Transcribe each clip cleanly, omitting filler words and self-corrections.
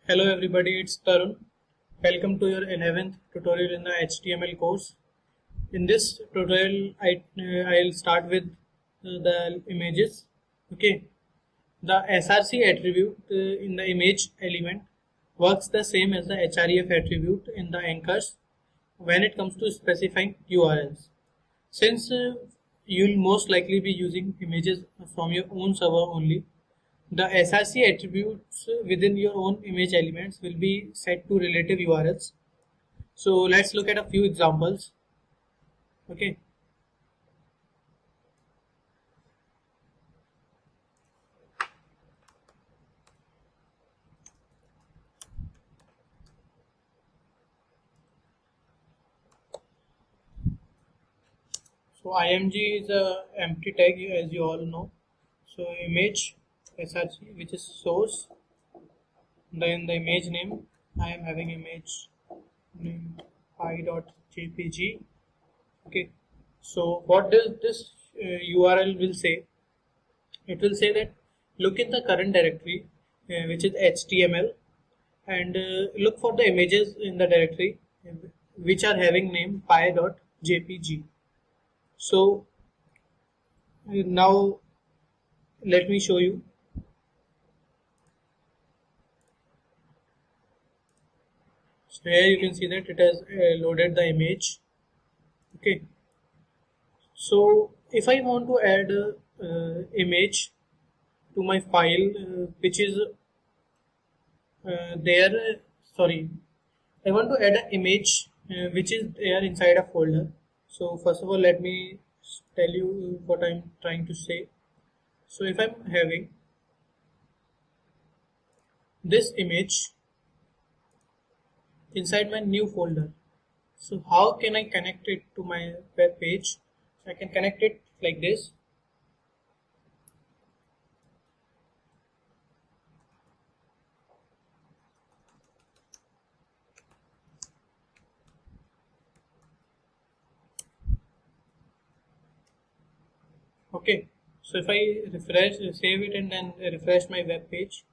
Hello everybody, it's Tarun. Welcome to your 11th tutorial in the HTML course. In this tutorial, I'll start with the images. Okay, the SRC attribute in the image element works the same as the href attribute in the anchors when it comes to specifying URLs. Since you'll most likely be using images from your own server only, the SRC attributes within your own image elements will be set to relative URLs. So let's look at a few examples. Okay. So img is a empty tag as you all know. So image SRC which is source. Then the image name, I am having image name pi.jpg. Okay. So what does this URL will say? It will say that look in the current directory which is HTML and look for the images in the directory which are having name pi.jpg. So now let me show you. So here you can see that it has loaded the image. Okay. So if I want to add image to my file which is there, sorry, I want to add an image which is there inside a folder. So first of all, let me tell you what I'm trying to say. So if I'm having this image inside my new folder, so how can I connect it to my web page? So I can connect it like this. Okay, so if I refresh, save it and then refresh my web page.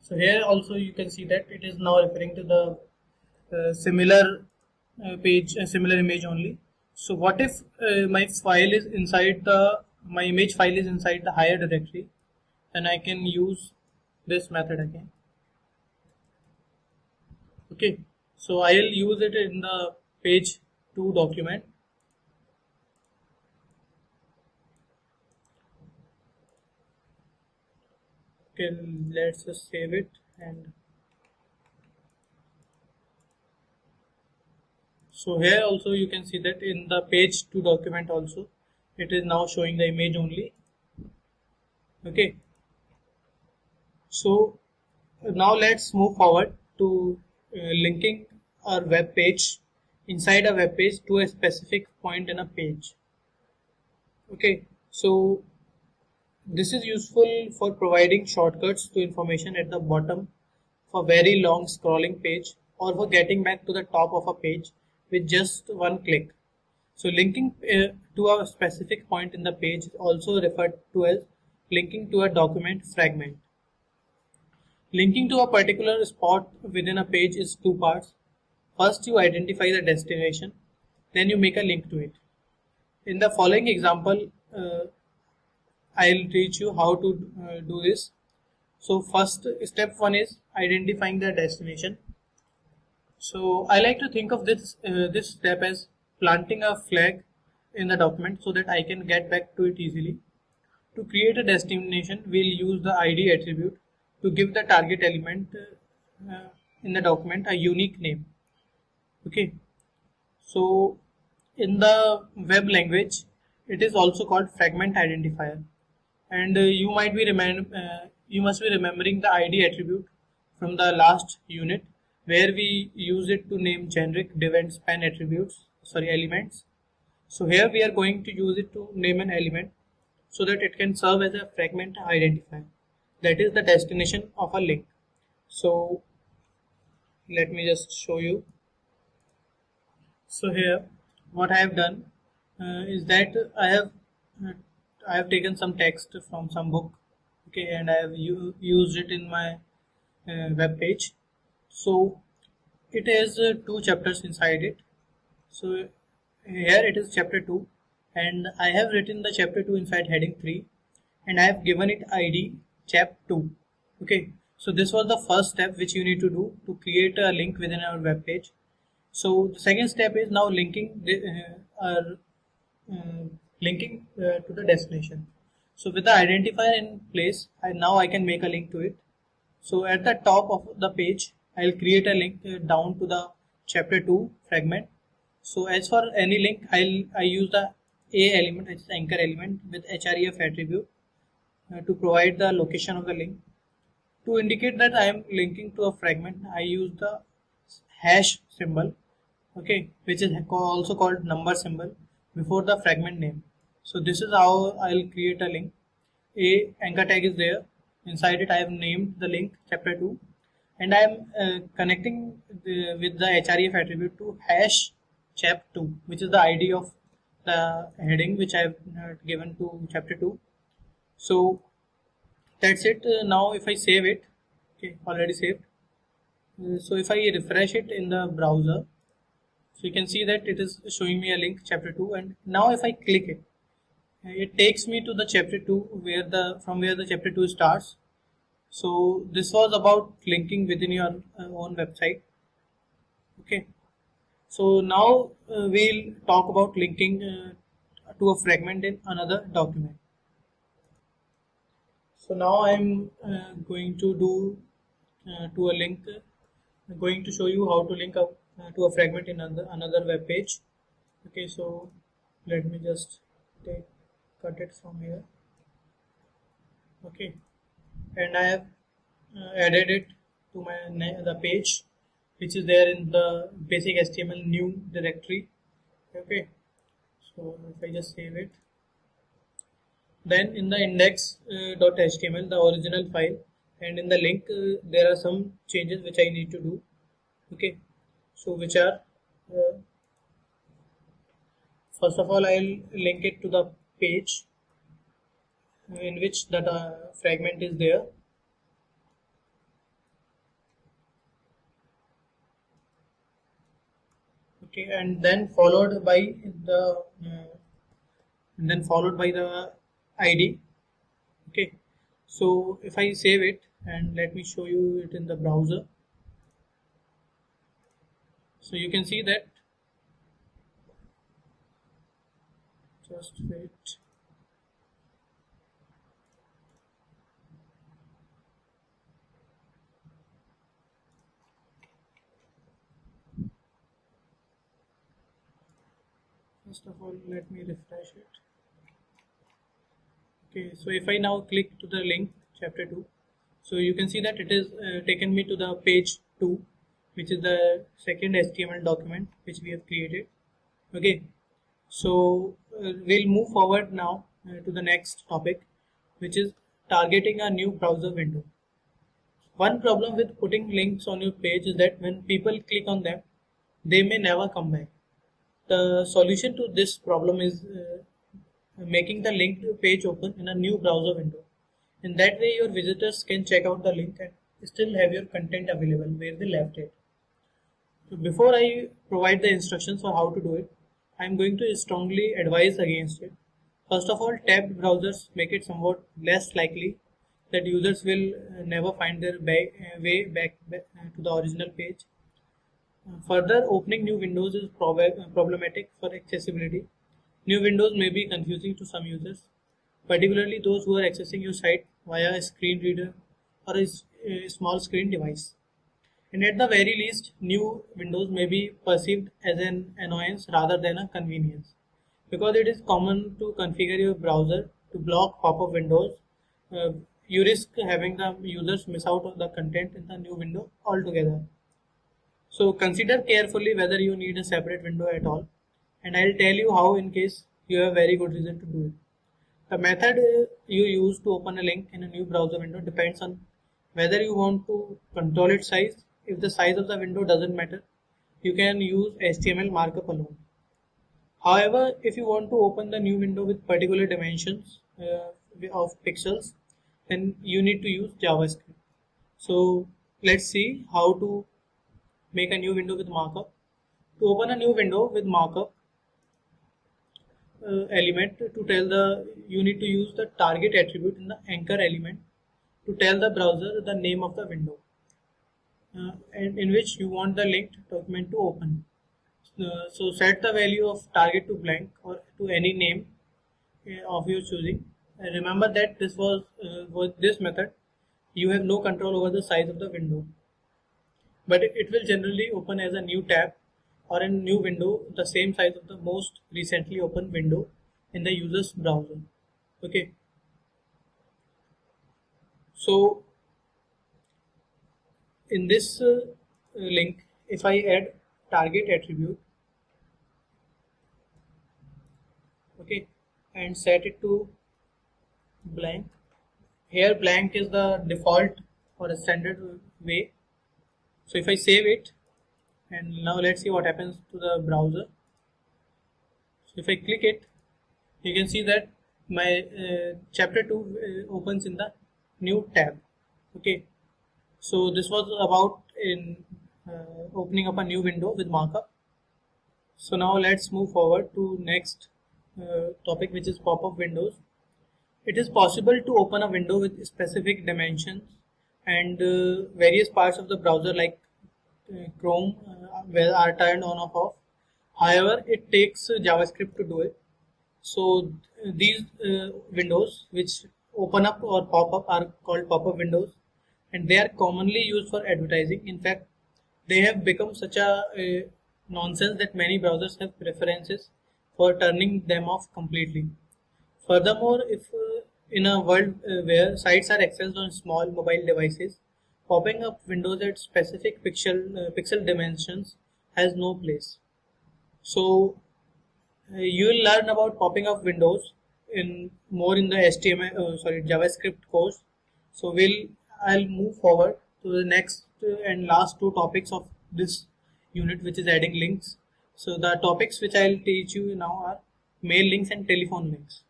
So here also you can see that it is now referring to the similar page, similar image only. So what if my file is inside my image file is inside the higher directory, then I can use this method again. Okay, so I'll use it in the page 2 document. Okay, let's just save it and so here also you can see that in the page 2 document also it is now showing the image only. Okay, so now let's move forward to linking our web page inside a web page to a specific point in a page. Okay, so this is useful for providing shortcuts to information at the bottom for very long scrolling page or for getting back to the top of a page with just one click. So linking to a specific point in the page is also referred to as linking to a document fragment. Linking to a particular spot within a page is two parts. First, you identify the destination, then you make a link to it. In the following example, I'll teach you how to do this. So first step one is identifying the destination. So I like to think of this step as planting a flag in the document so that I can get back to it easily. To create a destination, we'll use the ID attribute to give the target element in the document a unique name. Okay, so in the web language, it is also called fragment identifier, and you must be remembering the ID attribute from the last unit where we use it to name generic div and span elements. So here we are going to use it to name an element so that it can serve as a fragment identifier, that is the destination of a link. So let me just show you. So here what I have done is that I have uh, I have taken some text from some book, okay, and I have used it in my web page. So it has two chapters inside it. So here it is chapter 2, and I have written the chapter 2 inside heading 3, and I have given it ID chap 2. Okay, so this was the first step which you need to do to create a link within our web page. So the second step is now uh, linking to the destination. So with the identifier in place, now I can make a link to it. So at the top of the page, I'll create a link down to the chapter 2 fragment. So as for any link, I use the A element, which is anchor element with href attribute to provide the location of the link. To indicate that I am linking to a fragment, I use the hash symbol, okay, which is also called number symbol before the fragment name. So this is how I'll create a link. A anchor tag is there. Inside it, I have named the link chapter 2, and I am connecting with the href attribute to hash chap 2, which is the ID of the heading which I have given to chapter 2. So that's it. Now if I save it, okay, already saved. So if I refresh it in the browser, so you can see that it is showing me a link chapter 2, and now if I click it, it takes me to the chapter 2 from where the chapter 2 starts. So this was about linking within your own website. Okay. So now we'll talk about linking to a fragment in another document. So now I'm going to do to a link. I'm going to show you how to link up to a fragment in another web page. Okay, so let me just cut it from here. Okay, and I have added it to the page, which is there in the basic HTML new directory. Okay, so if I just save it, then in the index.html, the original file, and in the link there are some changes which I need to do. Okay, so which are first of all, I'll link it to the page in which that fragment is there. Okay, and then followed by the ID. Okay, so if I save it, and let me show you it in the browser. So you can see that, just wait. First of all, let me refresh it. Okay, so if I now click to the link chapter 2, so you can see that it is taken me to the page 2, which is the second HTML document which we have created. Okay, so we'll move forward now to the next topic, which is targeting a new browser window. One problem with putting links on your page is that when people click on them, they may never come back. The solution to this problem is making the linked page open in a new browser window. In that way, your visitors can check out the link and still have your content available where they left it. So before I provide the instructions for how to do it, I am going to strongly advise against it. First of all, tabbed browsers make it somewhat less likely that users will never find their way back to the original page. Further, opening new windows is problematic for accessibility. New windows may be confusing to some users, particularly those who are accessing your site via a screen reader or a small screen device. And at the very least, new windows may be perceived as an annoyance rather than a convenience. Because it is common to configure your browser to block pop-up windows, you risk having the users miss out on the content in the new window altogether. So consider carefully whether you need a separate window at all, and I'll tell you how in case you have very good reason to do it. The method you use to open a link in a new browser window depends on whether you want to control its size. If the size of the window doesn't matter, you can use HTML markup alone. However, if you want to open the new window with particular dimensions of pixels, then you need to use JavaScript. So let's see how to make a new window with markup. To open a new window with markup element, to tell the you need to use the target attribute in the anchor element to tell the browser the name of the window and in which you want the linked document to open. So set the value of target to blank or to any name of your choosing. And remember that this was with this method you have no control over the size of the window, but it will generally open as a new tab or a new window the same size of the most recently opened window in the user's browser. Okay, so in this link, if I add target attribute, okay, and set it to blank. Here blank is the default or a standard way. So if I save it, and now let's see what happens to the browser. So if I click it, you can see that my chapter 2 opens in the new tab. Okay, so this was about in opening up a new window with markup. So now let's move forward to next topic, which is pop-up windows. It is possible to open a window with specific dimensions and various parts of the browser like Chrome are turned on or off. However, it takes JavaScript to do it. So these windows which open up or pop up are called pop-up windows, and they are commonly used for advertising. In fact, they have become such a nonsense that many browsers have preferences for turning them off completely. Furthermore, if in a world where sites are accessed on small mobile devices, popping up windows at specific pixel dimensions has no place. So you will learn about popping up windows in more in the JavaScript course. So I'll move forward to the next and last two topics of this unit, which is adding links. So the topics which I'll teach you now are mail links and telephone links.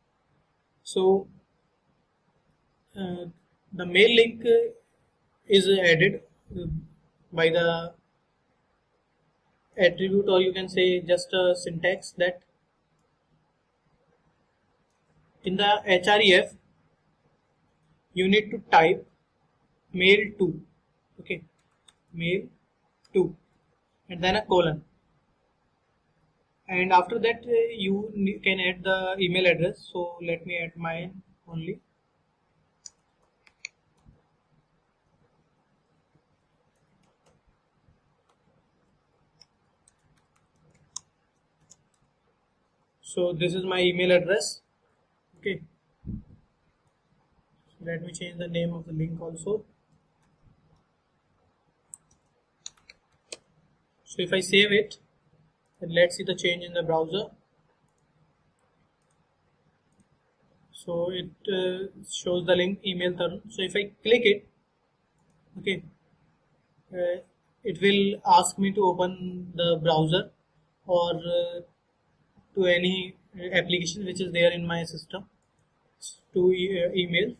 So the mail link is added by the attribute, or you can say just a syntax that in the href you need to type mail to, okay, mail to, and then a colon, and after that you can add the email address. So let me add mine only. So this is my email address. Okay, so let me change the name of the link also. So if I save it, then let's see the change in the browser. So it shows the link email Tarun. So if I click it, okay, it will ask me to open the browser or to any application which is there in my system to email.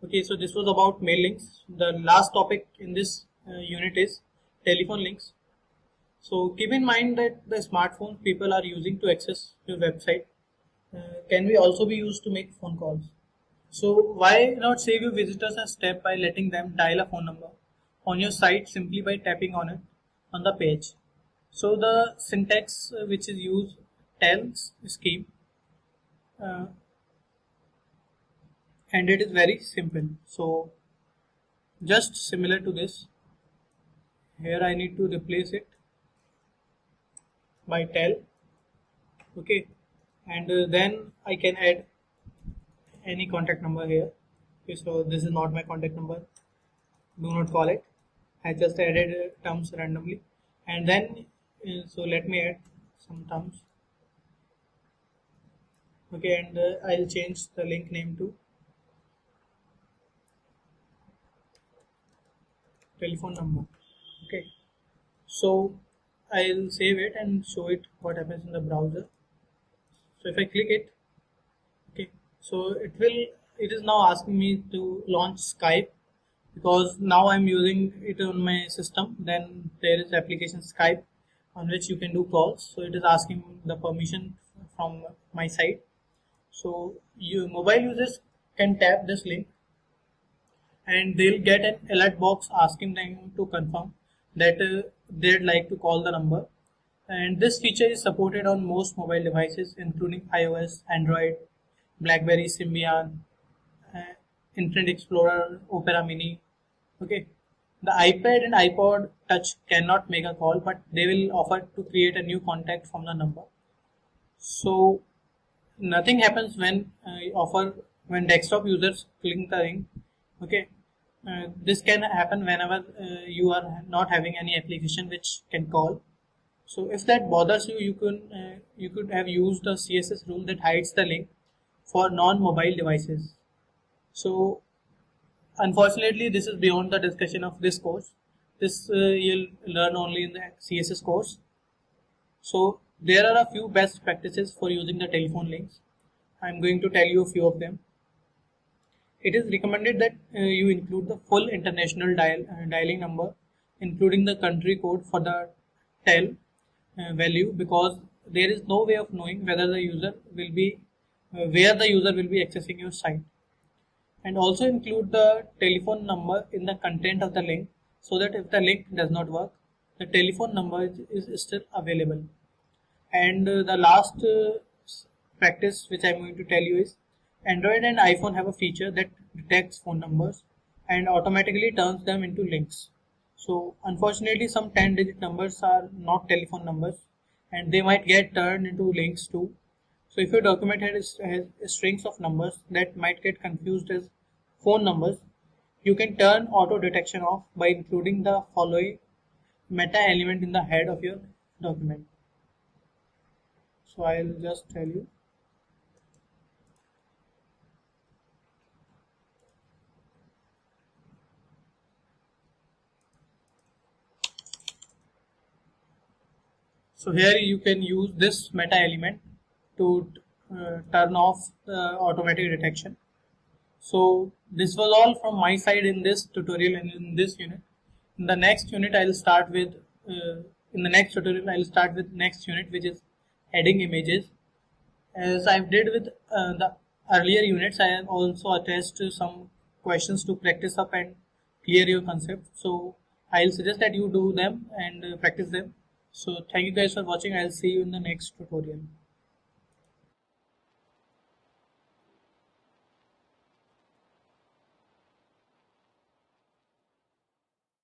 Okay, so this was about mail links. The last topic in this unit is telephone links. So keep in mind that the smartphones people are using to access your website can be also be used to make phone calls. So why not save your visitors a step by letting them dial a phone number on your site simply by tapping on it on the page. So the syntax which is used tells scheme uh, and it is very simple. So just similar to this, here I need to replace it by tell, okay, and then I can add any contact number here. Okay, so this is not my contact number, do not call it. I just added terms randomly, and then so let me add some terms. Okay, and I'll change the link name to telephone number. Okay, so I'll save it and show it what happens in the browser. So if I click it, okay, so it is now asking me to launch Skype, because now I'm using it on my system. Then there is application Skype on which you can do calls. So it is asking the permission from my side. So you mobile users can tap this link and they'll get an alert box asking them to confirm that they'd like to call the number. And this feature is supported on most mobile devices, including iOS, Android, BlackBerry, Symbian, uh, Internet Explorer, Opera Mini. Okay, the iPad and iPod Touch cannot make a call, but they will offer to create a new contact from the number. So nothing happens when desktop users click the link. Okay, this can happen whenever you are not having any application which can call. So if that bothers you, you could have used a CSS rule that hides the link for non-mobile devices. So unfortunately, this is beyond the discussion of this course. This you'll learn only in the CSS course. So there are a few best practices for using the telephone links. I'm going to tell you a few of them. It is recommended that you include the full international dialing number, including the country code for the tel value, because there is no way of knowing whether the user will be where the user will be accessing your site. And also include the telephone number in the content of the link, so that if the link does not work, the telephone number is still available. And the last practice which I'm going to tell you is Android and iPhone have a feature that detects phone numbers and automatically turns them into links. So unfortunately, some 10-digit numbers are not telephone numbers and they might get turned into links too. So if your document has strings of numbers that might get confused as phone numbers, you can turn auto detection off by including the following meta element in the head of your document. So I'll just tell you. So here you can use this meta element to turn off the automatic detection. So this was all from my side in this tutorial and in this unit. In the next unit, I'll start with next unit, which is heading images. As I did with the earlier units, I have also attached some questions to practice up and clear your concept. So I'll suggest that you do them and practice them. So thank you guys for watching. I'll see you in the next tutorial.